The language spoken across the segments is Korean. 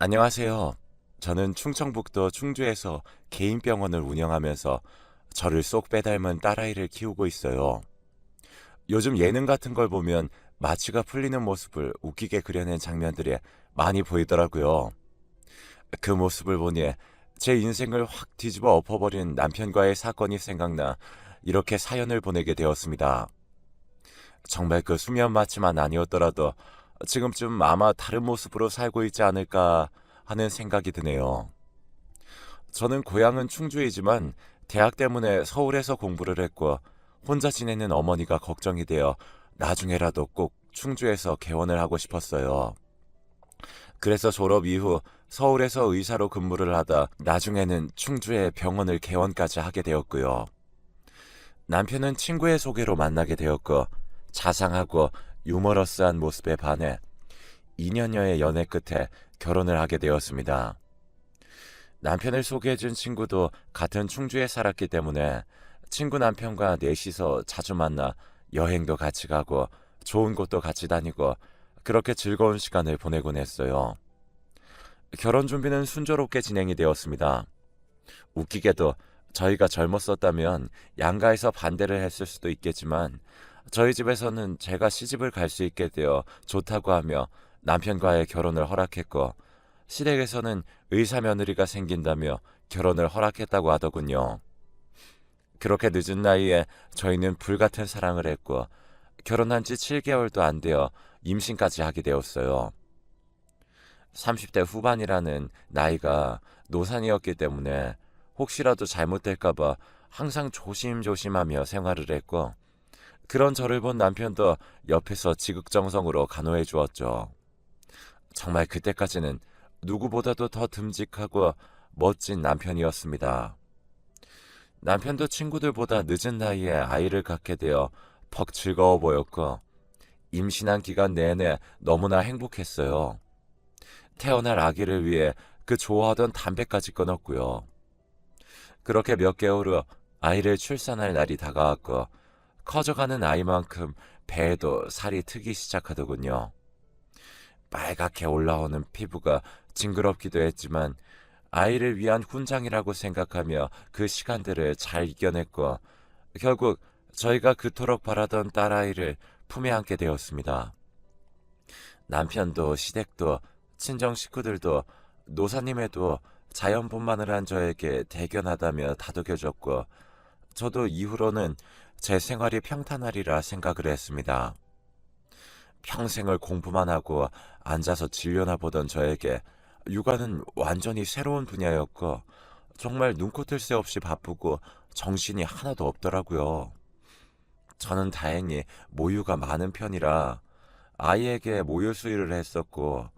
안녕하세요. 저는 충청북도 충주에서 개인 병원을 운영하면서 저를 쏙 빼닮은 딸아이를 키우고 있어요. 요즘 예능 같은 걸 보면 마취가 풀리는 모습을 웃기게 그려낸 장면들이 많이 보이더라고요. 그 모습을 보니 제 인생을 확 뒤집어 엎어버린 남편과의 사건이 생각나 이렇게 사연을 보내게 되었습니다. 정말 그 수면 마취만 아니었더라도 지금쯤 아마 다른 모습으로 살고 있지 않을까 하는 생각이 드네요. 저는 고향은 충주이지만 대학 때문에 서울에서 공부를 했고 혼자 지내는 어머니가 걱정이 되어 나중에라도 꼭 충주에서 개원을 하고 싶었어요. 그래서 졸업 이후 서울에서 의사로 근무를 하다 나중에는 충주에 병원을 개원까지 하게 되었고요. 남편은 친구의 소개로 만나게 되었고 자상하고 유머러스한 모습에 반해 2년여의 연애 끝에 결혼을 하게 되었습니다. 남편을 소개해준 친구도 같은 충주에 살았기 때문에 친구 남편과 넷이서 자주 만나 여행도 같이 가고 좋은 곳도 같이 다니고 그렇게 즐거운 시간을 보내곤 했어요. 결혼 준비는 순조롭게 진행이 되었습니다. 웃기게도 저희가 젊었었다면 양가에서 반대를 했을 수도 있겠지만 저희 집에서는 제가 시집을 갈 수 있게 되어 좋다고 하며 남편과의 결혼을 허락했고 시댁에서는 의사 며느리가 생긴다며 결혼을 허락했다고 하더군요. 그렇게 늦은 나이에 저희는 불같은 사랑을 했고 결혼한 지 7개월도 안 되어 임신까지 하게 되었어요. 30대 후반이라는 나이가 노산이었기 때문에 혹시라도 잘못될까봐 항상 조심조심하며 생활을 했고 그런 저를 본 남편도 옆에서 지극정성으로 간호해 주었죠. 정말 그때까지는 누구보다도 더 듬직하고 멋진 남편이었습니다. 남편도 친구들보다 늦은 나이에 아이를 갖게 되어 퍽 즐거워 보였고 임신한 기간 내내 너무나 행복했어요. 태어날 아기를 위해 그 좋아하던 담배까지 끊었고요. 그렇게 몇 개월 후 아이를 출산할 날이 다가왔고 커져가는 아이만큼 배에도 살이 트기 시작하더군요. 빨갛게 올라오는 피부가 징그럽기도 했지만 아이를 위한 훈장이라고 생각하며 그 시간들을 잘 이겨냈고 결국 저희가 그토록 바라던 딸아이를 품에 안게 되었습니다. 남편도 시댁도 친정 식구들도 노사님에도 자연분만을 한 저에게 대견하다며 다독여줬고 저도 이후로는 제 생활이 평탄하리라 생각을 했습니다. 평생을 공부만 하고 앉아서 진료나 보던 저에게 육아는 완전히 새로운 분야였고 정말 눈코 뜰 새 없이 바쁘고 정신이 하나도 없더라고요. 저는 다행히 모유가 많은 편이라 아이에게 모유 수유를 했었고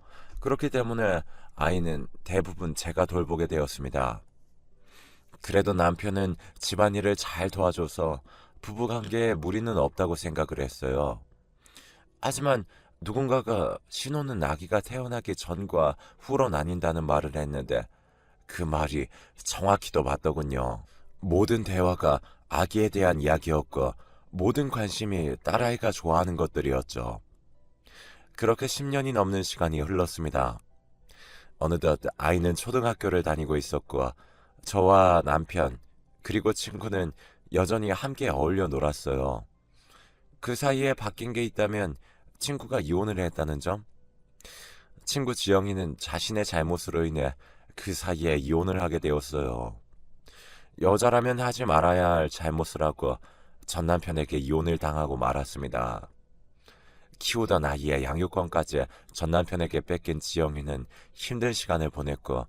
그렇기 때문에 아이는 대부분 제가 돌보게 되었습니다. 그래도 남편은 집안일을 잘 도와줘서 부부관계에 무리는 없다고 생각을 했어요. 하지만 누군가가 신혼은 아기가 태어나기 전과 후로 나뉜다는 말을 했는데 그 말이 정확히도 맞더군요. 모든 대화가 아기에 대한 이야기였고 모든 관심이 딸아이가 좋아하는 것들이었죠. 그렇게 10년이 넘는 시간이 흘렀습니다. 어느덧 아이는 초등학교를 다니고 있었고 저와 남편 그리고 친구는 여전히 함께 어울려 놀았어요. 그 사이에 바뀐 게 있다면 친구가 이혼을 했다는 점? 친구 지영이는 자신의 잘못으로 인해 그 사이에 이혼을 하게 되었어요. 여자라면 하지 말아야 할 잘못을 하고 전 남편에게 이혼을 당하고 말았습니다. 키우던 아이의 양육권까지 전 남편에게 뺏긴 지영이는 힘든 시간을 보냈고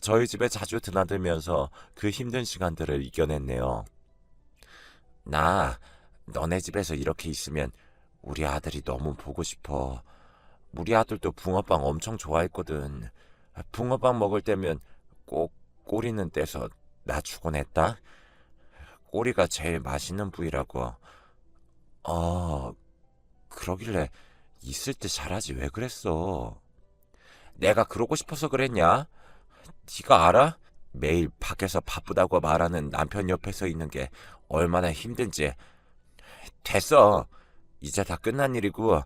저희 집에 자주 드나들면서 그 힘든 시간들을 이겨냈네요. 나 너네 집에서 이렇게 있으면 우리 아들이 너무 보고 싶어. 우리 아들도 붕어빵 엄청 좋아했거든. 붕어빵 먹을 때면 꼭 꼬리는 떼서 나 주곤 했다. 꼬리가 제일 맛있는 부위라고. 어, 그러길래 있을 때 잘하지 왜 그랬어? 내가 그러고 싶어서 그랬냐? 네가 알아? 매일 밖에서 바쁘다고 말하는 남편 옆에 서 있는 게 얼마나 힘든지. 됐어. 이제 다 끝난 일이고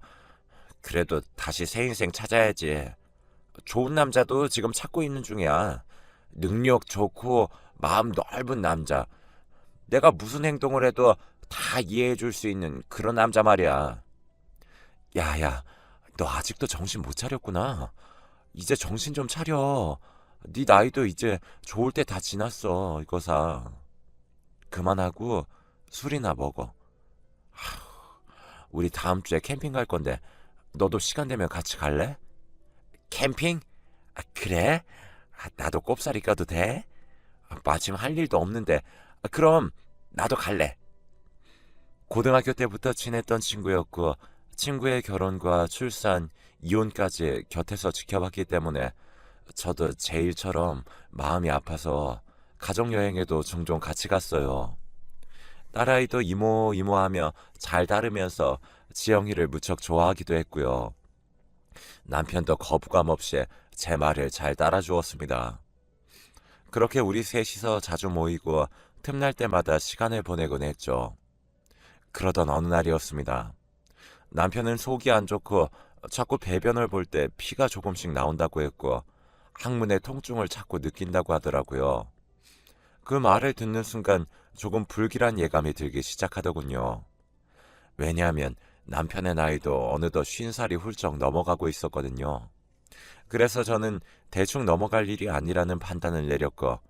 그래도 다시 새 인생 찾아야지. 좋은 남자도 지금 찾고 있는 중이야. 능력 좋고 마음 넓은 남자. 내가 무슨 행동을 해도 다 이해해 줄 수 있는 그런 남자 말이야. 야야, 너 아직도 정신 못 차렸구나. 이제 정신 좀 차려. 네 나이도 이제 좋을 때 다 지났어, 이거사. 그만하고 술이나 먹어. 우리 다음 주에 캠핑 갈 건데 너도 시간 되면 같이 갈래? 캠핑? 그래? 나도 꼽사리 껴도 돼? 마침 할 일도 없는데. 그럼 나도 갈래. 고등학교 때부터 친했던 친구였고 친구의 결혼과 출산, 이혼까지 곁에서 지켜봤기 때문에 저도 제 일처럼 마음이 아파서 가족여행에도 종종 같이 갔어요. 딸아이도 이모하며 잘 따르면서 지영이를 무척 좋아하기도 했고요. 남편도 거부감 없이 제 말을 잘 따라주었습니다. 그렇게 우리 셋이서 자주 모이고 틈날 때마다 시간을 보내곤 했죠. 그러던 어느 날이었습니다. 남편은 속이 안 좋고 자꾸 배변을 볼 때 피가 조금씩 나온다고 했고 항문에 통증을 자꾸 느낀다고 하더라고요. 그 말을 듣는 순간 조금 불길한 예감이 들기 시작하더군요. 왜냐하면 남편의 나이도 어느덧 50살이 훌쩍 넘어가고 있었거든요. 그래서 저는 대충 넘어갈 일이 아니라는 판단을 내렸고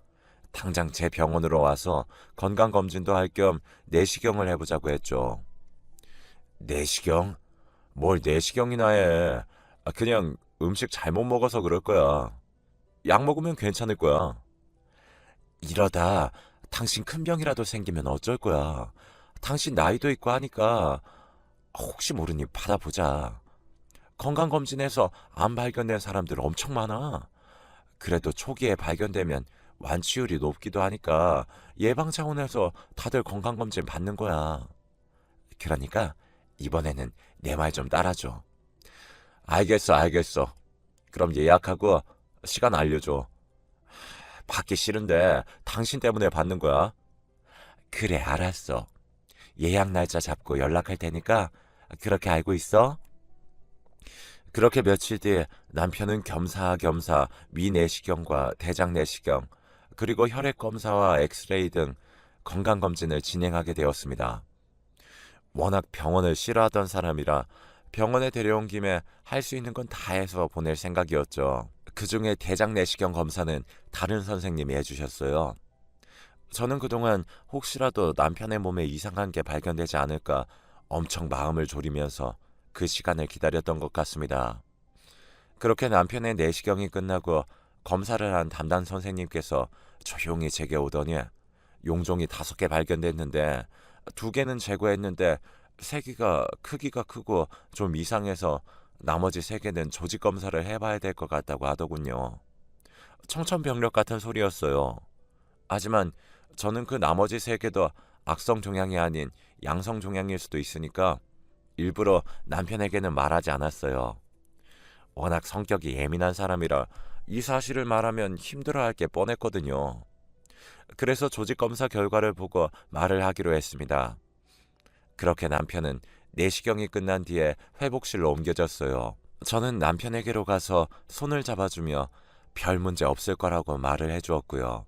당장 제 병원으로 와서 건강검진도 할 겸 내시경을 해보자고 했죠. 내시경? 뭘 내시경이나 해. 그냥 음식 잘못 먹어서 그럴 거야. 약 먹으면 괜찮을 거야. 이러다 당신 큰 병이라도 생기면 어쩔 거야. 당신 나이도 있고 하니까 혹시 모르니 받아보자. 건강검진에서 암 발견된 사람들 엄청 많아. 그래도 초기에 발견되면 완치율이 높기도 하니까 예방 차원에서 다들 건강검진 받는 거야. 그러니까 이번에는 내 말 좀 따라줘. 알겠어. 그럼 예약하고 시간 알려줘. 받기 싫은데 당신 때문에 받는 거야. 그래, 알았어. 예약 날짜 잡고 연락할 테니까 그렇게 알고 있어? 그렇게 며칠 뒤에 남편은 겸사겸사 위내시경과 대장내시경 그리고 혈액검사와 엑스레이 등 건강검진을 진행하게 되었습니다. 워낙 병원을 싫어하던 사람이라 병원에 데려온 김에 할 수 있는 건 다 해서 보낼 생각이었죠. 그중에 대장내시경 검사는 다른 선생님이 해주셨어요. 저는 그동안 혹시라도 남편의 몸에 이상한 게 발견되지 않을까 엄청 마음을 졸이면서 그 시간을 기다렸던 것 같습니다. 그렇게 남편의 내시경이 끝나고 검사를 한 담당 선생님께서 조용히 제게 오더니 용종이 5개 발견됐는데 2개는 제거했는데 3개가 크기가 크고 좀 이상해서 나머지 3개는 조직 검사를 해봐야 될 것 같다고 하더군요. 청천벽력 같은 소리였어요. 하지만 저는 그 나머지 3개도 악성 종양이 아닌 양성 종양일 수도 있으니까 일부러 남편에게는 말하지 않았어요. 워낙 성격이 예민한 사람이라 이 사실을 말하면 힘들어할 게 뻔했거든요. 그래서 조직 검사 결과를 보고 말을 하기로 했습니다. 그렇게 남편은 내시경이 끝난 뒤에 회복실로 옮겨졌어요. 저는 남편에게로 가서 손을 잡아주며 별 문제 없을 거라고 말을 해주었고요.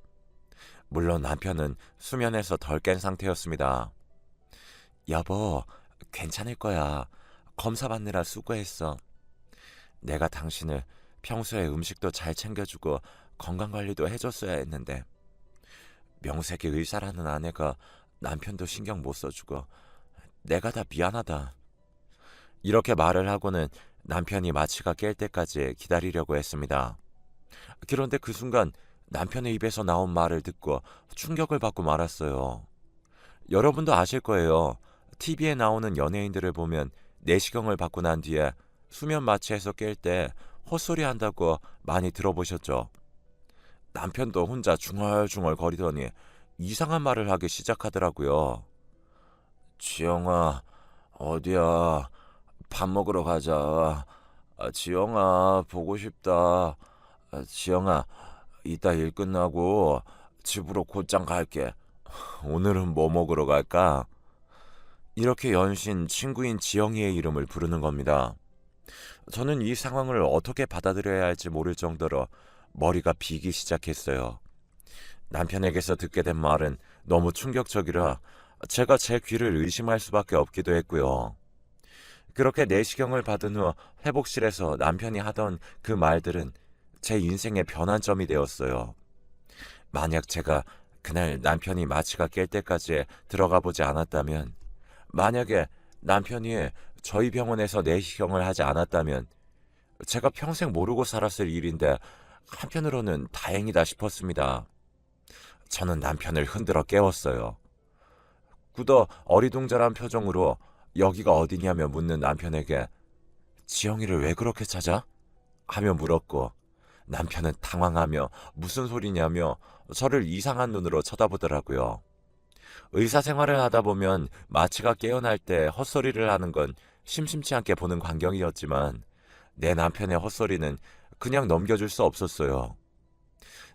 물론 남편은 수면에서 덜 깬 상태였습니다. 여보, 괜찮을 거야. 검사 받느라 수고했어. 내가 당신을 평소에 음식도 잘 챙겨주고 건강관리도 해줬어야 했는데 명색이 의사라는 아내가 남편도 신경 못 써주고 내가 다 미안하다. 이렇게 말을 하고는 남편이 마취가 깰 때까지 기다리려고 했습니다. 그런데 그 순간 남편의 입에서 나온 말을 듣고 충격을 받고 말았어요. 여러분도 아실 거예요. TV에 나오는 연예인들을 보면 내시경을 받고 난 뒤에 수면 마취해서 깰 때 헛소리 한다고 많이 들어보셨죠? 남편도 혼자 중얼중얼 거리더니 이상한 말을 하기 시작하더라고요. 지영아, 어디야? 밥 먹으러 가자. 지영아, 보고 싶다. 지영아, 이따 일 끝나고 집으로 곧장 갈게. 오늘은 뭐 먹으러 갈까? 이렇게 연신 친구인 지영이의 이름을 부르는 겁니다. 저는 이 상황을 어떻게 받아들여야 할지 모를 정도로 머리가 비기 시작했어요. 남편에게서 듣게 된 말은 너무 충격적이라 제가 제 귀를 의심할 수밖에 없기도 했고요. 그렇게 내시경을 받은 후 회복실에서 남편이 하던 그 말들은 제 인생의 변환점이 되었어요. 만약 제가 그날 남편이 마취가 깰 때까지 들어가 보지 않았다면, 만약에 남편이 저희 병원에서 내시경을 하지 않았다면, 제가 평생 모르고 살았을 일인데 한편으로는 다행이다 싶었습니다. 저는 남편을 흔들어 깨웠어요. 굳어 어리둥절한 표정으로 여기가 어디냐며 묻는 남편에게 지영이를 왜 그렇게 찾아? 하며 물었고, 남편은 당황하며 무슨 소리냐며 저를 이상한 눈으로 쳐다보더라고요. 의사 생활을 하다 보면 마취가 깨어날 때 헛소리를 하는 건 심심치 않게 보는 광경이었지만 내 남편의 헛소리는 그냥 넘겨줄 수 없었어요.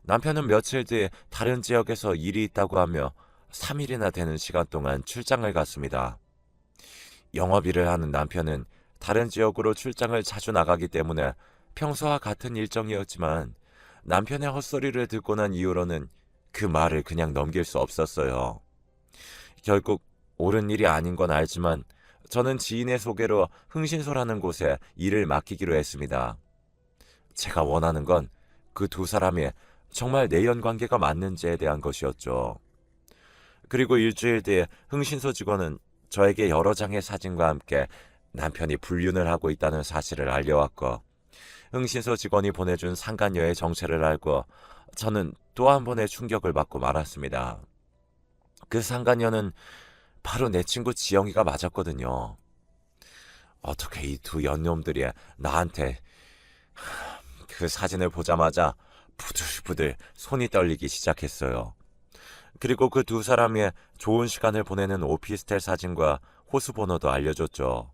남편은 며칠 뒤 다른 지역에서 일이 있다고 하며 3일이나 되는 시간 동안 출장을 갔습니다. 영업일을 하는 남편은 다른 지역으로 출장을 자주 나가기 때문에 평소와 같은 일정이었지만 남편의 헛소리를 듣고 난 이후로는 그 말을 그냥 넘길 수 없었어요. 결국 옳은 일이 아닌 건 알지만 저는 지인의 소개로 흥신소라는 곳에 일을 맡기기로 했습니다. 제가 원하는 건 그 두 사람이 정말 내연 관계가 맞는지에 대한 것이었죠. 그리고 일주일 뒤에 흥신소 직원은 저에게 여러 장의 사진과 함께 남편이 불륜을 하고 있다는 사실을 알려왔고, 흥신소 직원이 보내준 상간녀의 정체를 알고 저는 또 한 번의 충격을 받고 말았습니다. 그 상간녀는 바로 내 친구 지영이가 맞았거든요. 어떻게 이 두 연놈들이 나한테... 그 사진을 보자마자 부들부들 손이 떨리기 시작했어요. 그리고 그 두 사람이 좋은 시간을 보내는 오피스텔 사진과 호수 번호도 알려줬죠.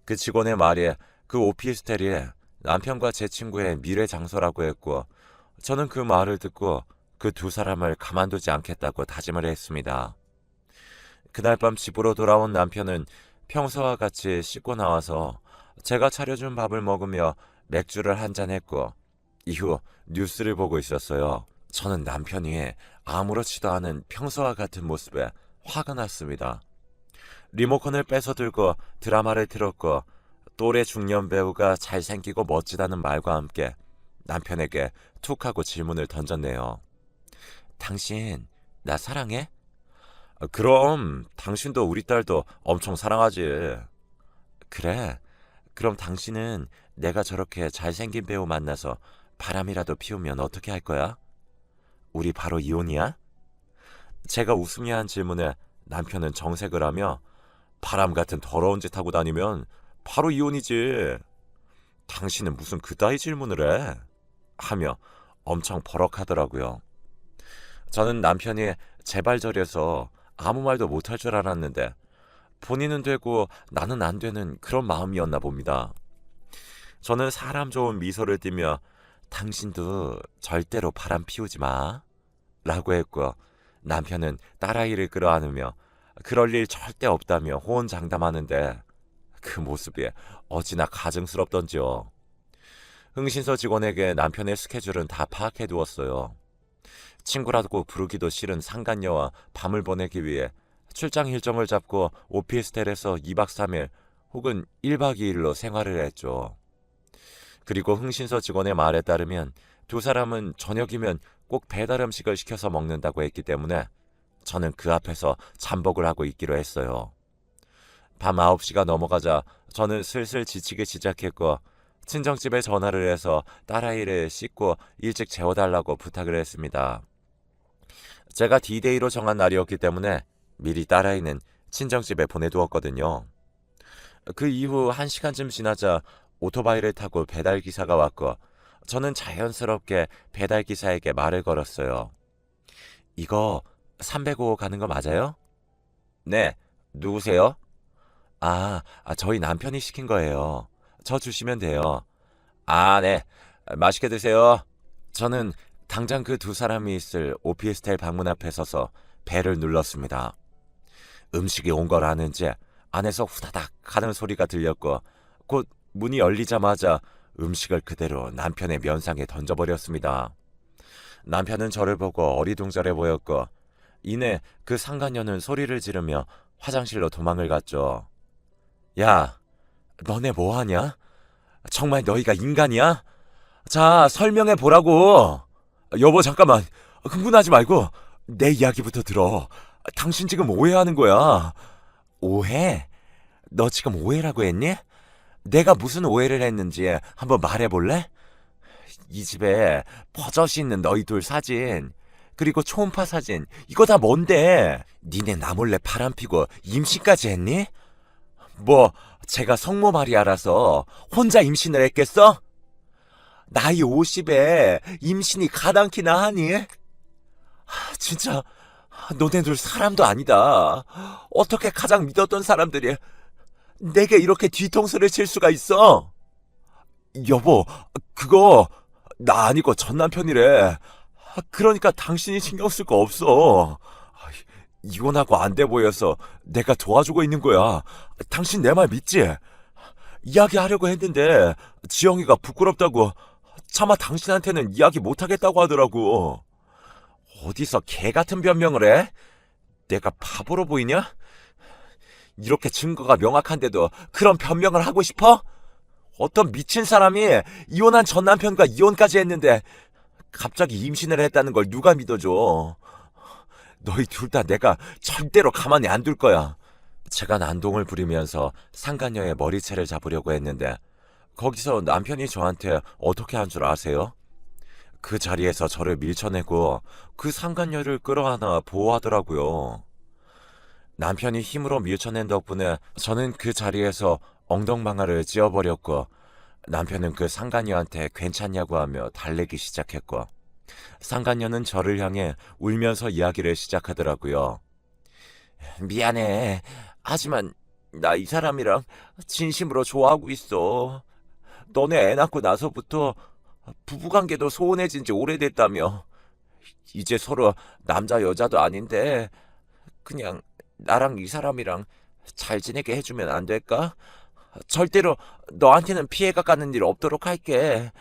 그 직원의 말에 그 오피스텔이 남편과 제 친구의 미래 장소라고 했고, 저는 그 말을 듣고 그 두 사람을 가만두지 않겠다고 다짐을 했습니다. 그날 밤 집으로 돌아온 남편은 평소와 같이 씻고 나와서 제가 차려준 밥을 먹으며 맥주를 한잔 했고, 이후 뉴스를 보고 있었어요. 저는 남편이 아무렇지도 않은 평소와 같은 모습에 화가 났습니다. 리모컨을 뺏어 들고 드라마를 틀었고, 또래 중년 배우가 잘생기고 멋지다는 말과 함께 남편에게 툭 하고 질문을 던졌네요. 당신 나 사랑해? 그럼 당신도 우리 딸도 엄청 사랑하지. 그래? 그럼 당신은 내가 저렇게 잘생긴 배우 만나서 바람이라도 피우면 어떻게 할 거야? 우리 바로 이혼이야? 제가 웃으며 한 질문에 남편은 정색을 하며 바람 같은 더러운 짓 하고 다니면 바로 이혼이지. 당신은 무슨 그따위 질문을 해? 하며 엄청 버럭하더라고요. 저는 남편이 제발저려서 아무 말도 못할 줄 알았는데 본인은 되고 나는 안 되는 그런 마음이었나 봅니다. 저는 사람 좋은 미소를 띠며 당신도 절대로 바람 피우지 마 라고 했고, 남편은 딸아이를 끌어안으며 그럴 일 절대 없다며 호언장담하는데 그 모습이 어찌나 가증스럽던지요. 흥신소 직원에게 남편의 스케줄은 다 파악해 두었어요. 친구라고 부르기도 싫은 상간녀와 밤을 보내기 위해 출장 일정을 잡고 오피스텔에서 2박 3일 혹은 1박 2일로 생활을 했죠. 그리고 흥신소 직원의 말에 따르면 두 사람은 저녁이면 꼭 배달 음식을 시켜서 먹는다고 했기 때문에 저는 그 앞에서 잠복을 하고 있기로 했어요. 밤 9시가 넘어가자 저는 슬슬 지치기 시작했고, 친정집에 전화를 해서 딸아이를 씻고 일찍 재워달라고 부탁을 했습니다. 제가 D-Day로 정한 날이었기 때문에 미리 딸아이는 친정집에 보내두었거든요. 그 이후 1시간쯤 지나자 오토바이를 타고 배달기사가 왔고, 저는 자연스럽게 배달기사에게 말을 걸었어요. 이거 305 가는 거 맞아요? 네, 누구세요? 저희 남편이 시킨 거예요. 저 주시면 돼요. 아, 네. 맛있게 드세요. 저는 당장 그 두 사람이 있을 오피스텔 방문 앞에 서서 벨을 눌렀습니다. 음식이 온 걸 아는지 안에서 후다닥 하는 소리가 들렸고, 곧 문이 열리자마자 음식을 그대로 남편의 면상에 던져버렸습니다. 남편은 저를 보고 어리둥절해 보였고 이내 그 상간녀는 소리를 지르며 화장실로 도망을 갔죠. 야, 너네 뭐하냐? 정말 너희가 인간이야? 자, 설명해 보라고. 여보, 잠깐만. 흥분하지 말고 내 이야기부터 들어. 당신 지금 오해하는 거야. 오해? 너 지금 오해라고 했니? 내가 무슨 오해를 했는지 한번 말해볼래? 이 집에 버젓이 있는 너희 둘 사진, 그리고 초음파 사진, 이거 다 뭔데? 니네 나 몰래 바람피고 임신까지 했니? 뭐 제가 성모 마리아라서 혼자 임신을 했겠어? 나이 50에 임신이 가당키나 하니? 진짜 너네들 사람도 아니다. 어떻게 가장 믿었던 사람들이 내게 이렇게 뒤통수를 칠 수가 있어? 여보, 그거 나 아니고 전 남편이래. 그러니까 당신이 신경 쓸 거 없어. 이혼하고 안 돼 보여서 내가 도와주고 있는 거야. 당신 내 말 믿지? 이야기하려고 했는데 지영이가 부끄럽다고 차마 당신한테는 이야기 못하겠다고 하더라고. 어디서 개 같은 변명을 해? 내가 바보로 보이냐? 이렇게 증거가 명확한데도 그런 변명을 하고 싶어? 어떤 미친 사람이 이혼한 전 남편과 이혼까지 했는데 갑자기 임신을 했다는 걸 누가 믿어줘? 너희 둘 다 내가 절대로 가만히 안 둘 거야. 제가 난동을 부리면서 상간녀의 머리채를 잡으려고 했는데 거기서 남편이 저한테 어떻게 한 줄 아세요? 그 자리에서 저를 밀쳐내고 그 상간녀를 끌어안아 보호하더라고요. 남편이 힘으로 밀쳐낸 덕분에 저는 그 자리에서 엉덩방아를 찧어버렸고 남편은 그 상간녀한테 괜찮냐고 하며 달래기 시작했고 상간녀는 저를 향해 울면서 이야기를 시작하더라고요. 미안해. 하지만 나 이 사람이랑 진심으로 좋아하고 있어. 너네 애 낳고 나서부터 부부관계도 소원해진 지 오래됐다며. 이제 서로 남자 여자도 아닌데 그냥 나랑 이 사람이랑 잘 지내게 해주면 안 될까? 절대로 너한테는 피해가 가는 일 없도록 할게.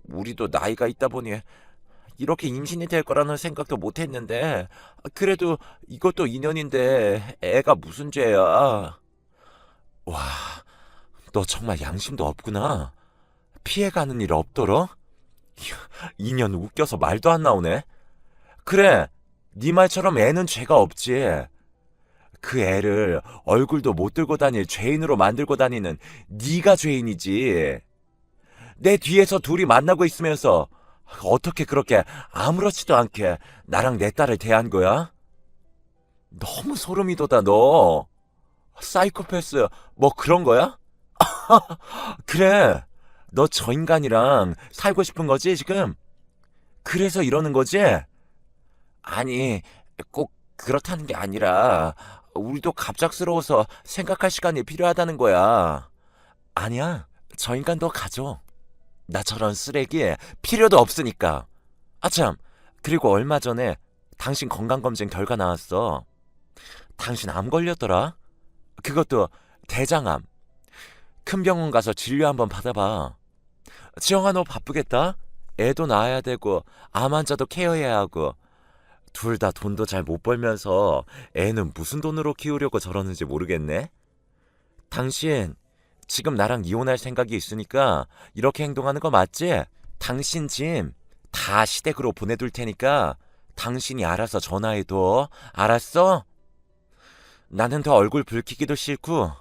우리도 나이가 있다 보니 이렇게 임신이 될 거라는 생각도 못 했는데 그래도 이것도 인연인데 애가 무슨 죄야. 와, 너 정말 양심도 없구나. 피해가는 일 없도록? 인연 웃겨서 말도 안 나오네. 그래, 네 말처럼 애는 죄가 없지. 그 애를 얼굴도 못 들고 다닐 죄인으로 만들고 다니는 네가 죄인이지. 내 뒤에서 둘이 만나고 있으면서 어떻게 그렇게 아무렇지도 않게 나랑 내 딸을 대한 거야? 너무 소름이 돋아, 너. 사이코패스 뭐 그런 거야? 그래, 너 저 인간이랑 살고 싶은 거지 지금? 그래서 이러는 거지? 아니, 꼭 그렇다는 게 아니라 우리도 갑작스러워서 생각할 시간이 필요하다는 거야. 아니야, 저 인간 너 가져. 나 저런 쓰레기 필요도 없으니까. 아참, 그리고 얼마 전에 당신 건강검진 결과 나왔어. 당신 암 걸렸더라. 그것도 대장암. 큰 병원 가서 진료 한번 받아봐. 지영아, 너 바쁘겠다? 애도 낳아야 되고 암 환자도 케어해야 하고 둘 다 돈도 잘 못 벌면서 애는 무슨 돈으로 키우려고 저러는지 모르겠네. 당신 지금 나랑 이혼할 생각이 있으니까 이렇게 행동하는 거 맞지? 당신 짐 다 시댁으로 보내둘 테니까 당신이 알아서 전화해둬. 알았어? 나는 더 얼굴 붉히기도 싫고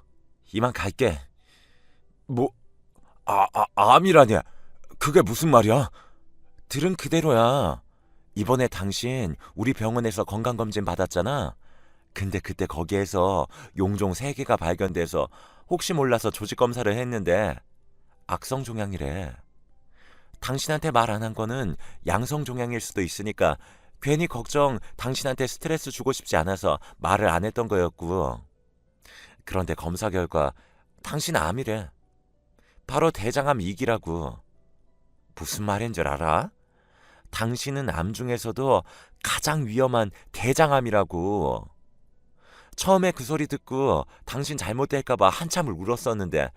이만 갈게. 뭐, 암이라니. 그게 무슨 말이야? 들은 그대로야. 이번에 당신 우리 병원에서 건강검진 받았잖아. 근데 그때 거기에서 용종 3개가 발견돼서 혹시 몰라서 조직검사를 했는데 악성종양이래. 당신한테 말 안 한 거는 양성종양일 수도 있으니까 괜히 걱정 당신한테 스트레스 주고 싶지 않아서 말을 안 했던 거였고. 그런데 검사 결과 당신 암이래. 바로 대장암 2기라고. 무슨 말인 줄 알아? 당신은 암 중에서도 가장 위험한 대장암이라고. 처음에 그 소리 듣고 당신 잘못될까봐 한참을 울었었는데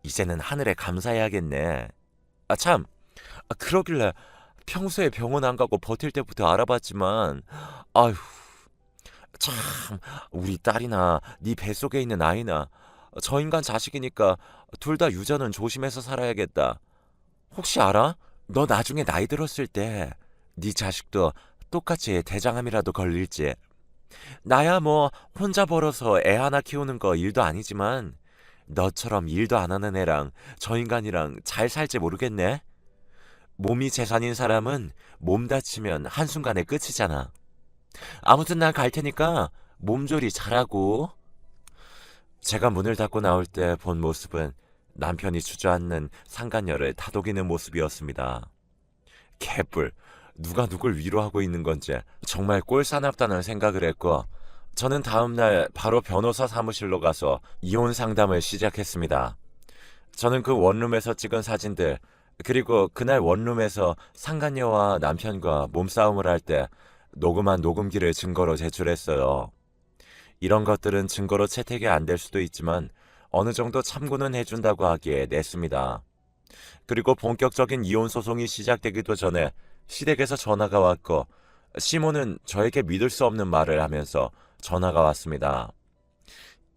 이제는 하늘에 감사해야겠네. 아, 참. 그러길래 평소에 병원 안 가고 버틸 때부터 알아봤지만, 아휴, 참, 우리 딸이나 네 뱃속에 있는 아이나 저 인간 자식이니까 둘 다 유전은 조심해서 살아야겠다. 혹시 알아? 너 나중에 나이 들었을 때 네 자식도 똑같이 대장암이라도 걸릴지. 나야 뭐 혼자 벌어서 애 하나 키우는 거 일도 아니지만 너처럼 일도 안 하는 애랑 저 인간이랑 잘 살지 모르겠네. 몸이 재산인 사람은 몸 다치면 한순간에 끝이잖아. 아무튼 난 갈 테니까 몸조리 잘하고. 제가 문을 닫고 나올 때 본 모습은 남편이 주저앉는 상간녀를 다독이는 모습이었습니다. 개뿔, 누가 누굴 위로하고 있는 건지 정말 꼴사납다는 생각을 했고, 저는 다음날 바로 변호사 사무실로 가서 이혼 상담을 시작했습니다. 저는 그 원룸에서 찍은 사진들, 그리고 그날 원룸에서 상간녀와 남편과 몸싸움을 할 때 녹음한 녹음기를 증거로 제출했어요. 이런 것들은 증거로 채택이 안 될 수도 있지만 어느 정도 참고는 해준다고 하기에 냈습니다. 그리고 본격적인 이혼 소송이 시작되기도 전에 시댁에서 전화가 왔고, 시모는 저에게 믿을 수 없는 말을 하면서 전화가 왔습니다.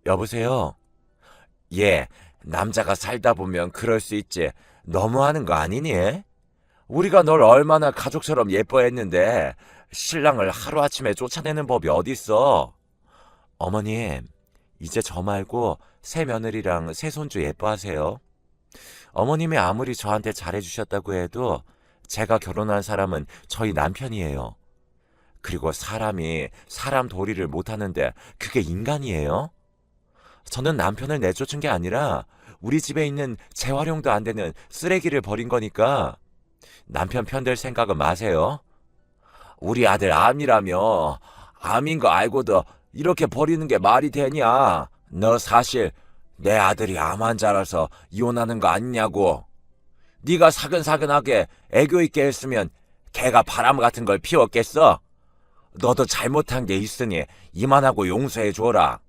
여보세요? 예, 남자가 살다 보면 그럴 수 있지. 너무하는 거 아니니? 우리가 널 얼마나 가족처럼 예뻐했는데 신랑을 하루아침에 쫓아내는 법이 어딨어? 어머님, 이제 저 말고 새 며느리랑 새 손주 예뻐하세요. 어머님이 아무리 저한테 잘해주셨다고 해도 제가 결혼한 사람은 저희 남편이에요. 그리고 사람이 사람 도리를 못하는데 그게 인간이에요? 저는 남편을 내쫓은 게 아니라 우리 집에 있는 재활용도 안 되는 쓰레기를 버린 거니까 남편 편들 생각은 마세요. 우리 아들 암이라며. 암인 거 알고도 이렇게 버리는 게 말이 되냐? 너 사실 내 아들이 암 환자라서 이혼하는 거 아니냐고. 네가 사근사근하게 애교 있게 했으면 걔가 바람 같은 걸 피웠겠어? 너도 잘못한 게 있으니 이만하고 용서해 줘라.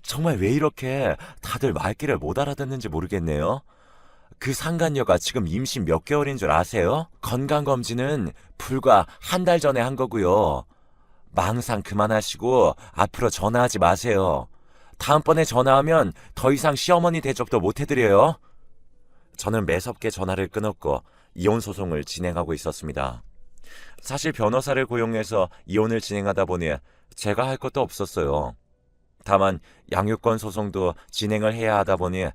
정말 왜 이렇게 다들 말귀를 못 알아듣는지 모르겠네요. 그 상간녀가 지금 임신 몇 개월인 줄 아세요? 건강검진은 불과 한 달 전에 한 거고요. 망상 그만하시고 앞으로 전화하지 마세요. 다음번에 전화하면 더 이상 시어머니 대접도 못 해드려요. 저는 매섭게 전화를 끊었고 이혼 소송을 진행하고 있었습니다. 사실 변호사를 고용해서 이혼을 진행하다 보니 제가 할 것도 없었어요. 다만 양육권 소송도 진행을 해야 하다 보니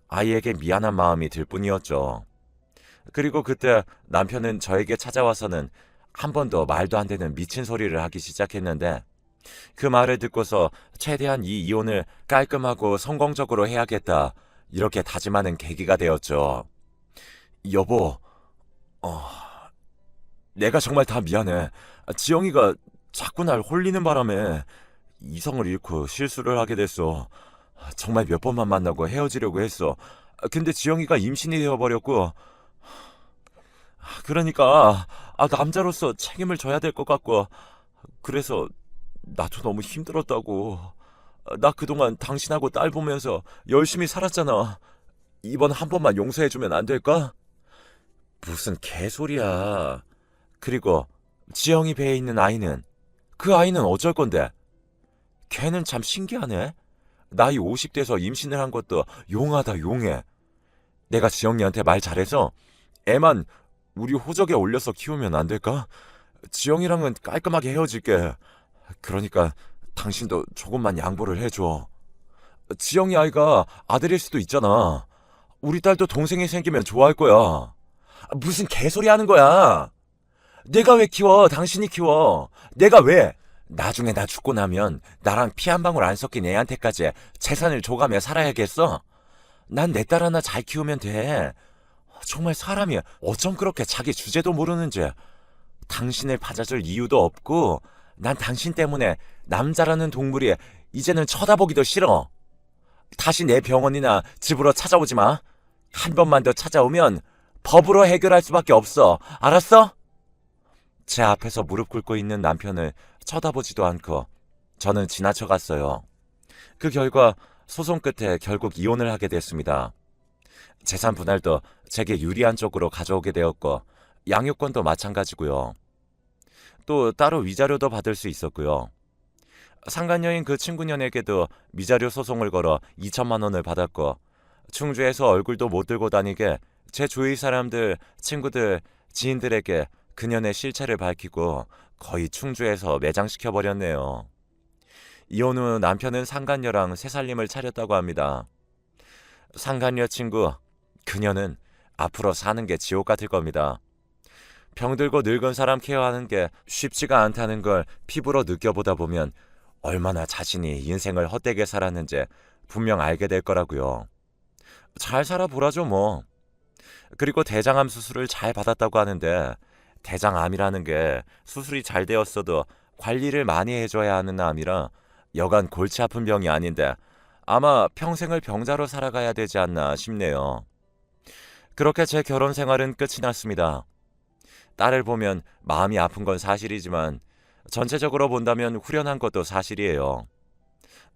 아이에게 미안한 마음이 들 뿐이었죠. 그리고 그때 남편은 저에게 찾아와서는 한 번 더 말도 안 되는 미친 소리를 하기 시작했는데, 그 말을 듣고서 최대한 이 이혼을 깔끔하고 성공적으로 해야겠다, 이렇게 다짐하는 계기가 되었죠. 여보, 내가 정말 다 미안해. 지영이가 자꾸 날 홀리는 바람에 이성을 잃고 실수를 하게 됐어. 정말 몇 번만 만나고 헤어지려고 했어. 근데 지영이가 임신이 되어버렸고, 그러니까 남자로서 책임을 져야 될 것 같고, 그래서 나도 너무 힘들었다고. 나 그동안 당신하고 딸 보면서 열심히 살았잖아. 이번 한 번만 용서해주면 안 될까? 무슨 개소리야. 그리고 지영이 배에 있는 아이는, 그 아이는 어쩔 건데? 걔는 참 신기하네. 나이 50대에서 임신을 한 것도 용하다 용해. 내가 지영이한테 말 잘해서 애만 우리 호적에 올려서 키우면 안 될까? 지영이랑은 깔끔하게 헤어질게. 그러니까 당신도 조금만 양보를 해줘. 지영이 아이가 아들일 수도 있잖아. 우리 딸도 동생이 생기면 좋아할 거야. 무슨 개소리 하는 거야. 내가 왜 키워? 당신이 키워. 내가 왜? 나중에 나 죽고 나면 나랑 피 한 방울 안 섞인 애한테까지 재산을 줘가며 살아야겠어? 난 내 딸 하나 잘 키우면 돼. 정말 사람이 어쩜 그렇게 자기 주제도 모르는지. 당신을 받아줄 이유도 없고, 난 당신 때문에 남자라는 동물이 이제는 쳐다보기도 싫어. 다시 내 병원이나 집으로 찾아오지 마. 한 번만 더 찾아오면 법으로 해결할 수밖에 없어. 알았어? 제 앞에서 무릎 꿇고 있는 남편을 쳐다보지도 않고 저는 지나쳐갔어요. 그 결과 소송 끝에 결국 이혼을 하게 됐습니다. 재산 분할도 제게 유리한 쪽으로 가져오게 되었고 양육권도 마찬가지고요. 또 따로 위자료도 받을 수 있었고요. 상간녀인 그 친구년에게도 미자료 소송을 걸어 2천만 원을 받았고 충주에서 얼굴도 못 들고 다니게 제 주위 사람들, 친구들, 지인들에게 그년의 실체를 밝히고 거의 충주에서 매장시켜 버렸네요. 이혼 후 남편은 상간녀랑 새 살림을 차렸다고 합니다. 상간녀 친구, 그녀는 앞으로 사는 게 지옥 같을 겁니다. 병들고 늙은 사람 케어하는 게 쉽지가 않다는 걸 피부로 느껴보다 보면 얼마나 자신이 인생을 헛되게 살았는지 분명 알게 될 거라고요. 잘 살아보라죠 뭐. 그리고 대장암 수술을 잘 받았다고 하는데 대장암이라는 게 수술이 잘 되었어도 관리를 많이 해줘야 하는 암이라 여간 골치 아픈 병이 아닌데 아마 평생을 병자로 살아가야 되지 않나 싶네요. 그렇게 제 결혼 생활은 끝이 났습니다. 딸을 보면 마음이 아픈 건 사실이지만 전체적으로 본다면 후련한 것도 사실이에요.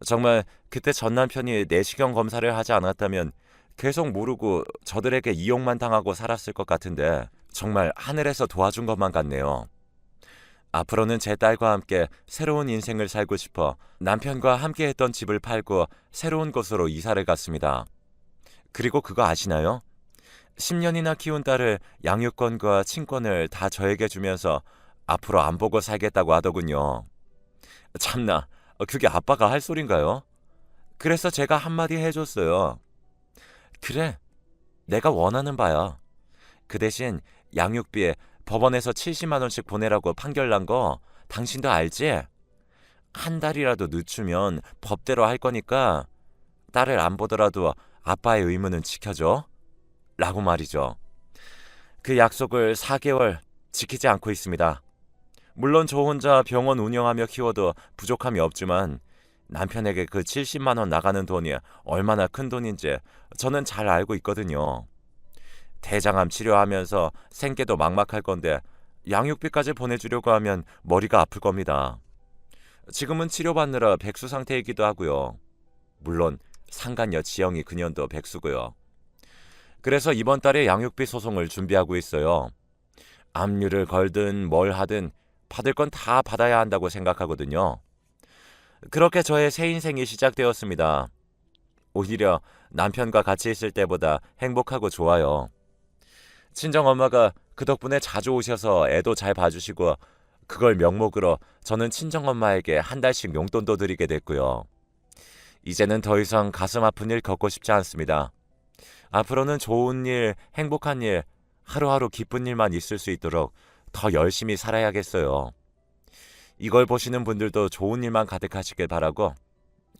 정말 그때 전 남편이 내시경 검사를 하지 않았다면 계속 모르고 저들에게 이용만 당하고 살았을 것 같은데 정말 하늘에서 도와준 것만 같네요. 앞으로는 제 딸과 함께 새로운 인생을 살고 싶어 남편과 함께 했던 집을 팔고 새로운 곳으로 이사를 갔습니다. 그리고 그거 아시나요? 10년이나 키운 딸을 양육권과 친권을 다 저에게 주면서 앞으로 안 보고 살겠다고 하더군요. 참나, 그게 아빠가 할 소린가요? 그래서 제가 한마디 해줬어요. 그래, 내가 원하는 바야. 그 대신 양육비에 법원에서 70만 원씩 보내라고 판결 난 거 당신도 알지? 한 달이라도 늦추면 법대로 할 거니까 딸을 안 보더라도 아빠의 의무는 지켜줘. 라고 말이죠. 그 약속을 4개월 지키지 않고 있습니다. 물론 저 혼자 병원 운영하며 키워도 부족함이 없지만 남편에게 그 70만 원 나가는 돈이 얼마나 큰 돈인지 저는 잘 알고 있거든요. 대장암 치료하면서 생계도 막막할 건데 양육비까지 보내주려고 하면 머리가 아플 겁니다. 지금은 치료받느라 백수 상태이기도 하고요. 물론 상간녀 지영이 그년도 백수고요. 그래서 이번 달에 양육비 소송을 준비하고 있어요. 압류를 걸든 뭘 하든 받을 건 다 받아야 한다고 생각하거든요. 그렇게 저의 새 인생이 시작되었습니다. 오히려 남편과 같이 있을 때보다 행복하고 좋아요. 친정엄마가 그 덕분에 자주 오셔서 애도 잘 봐주시고 그걸 명목으로 저는 친정엄마에게 한 달씩 용돈도 드리게 됐고요. 이제는 더 이상 가슴 아픈 일 겪고 싶지 않습니다. 앞으로는 좋은 일, 행복한 일, 하루하루 기쁜 일만 있을 수 있도록 더 열심히 살아야겠어요. 이걸 보시는 분들도 좋은 일만 가득하시길 바라고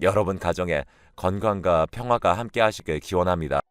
여러분 가정에 건강과 평화가 함께 하시길 기원합니다.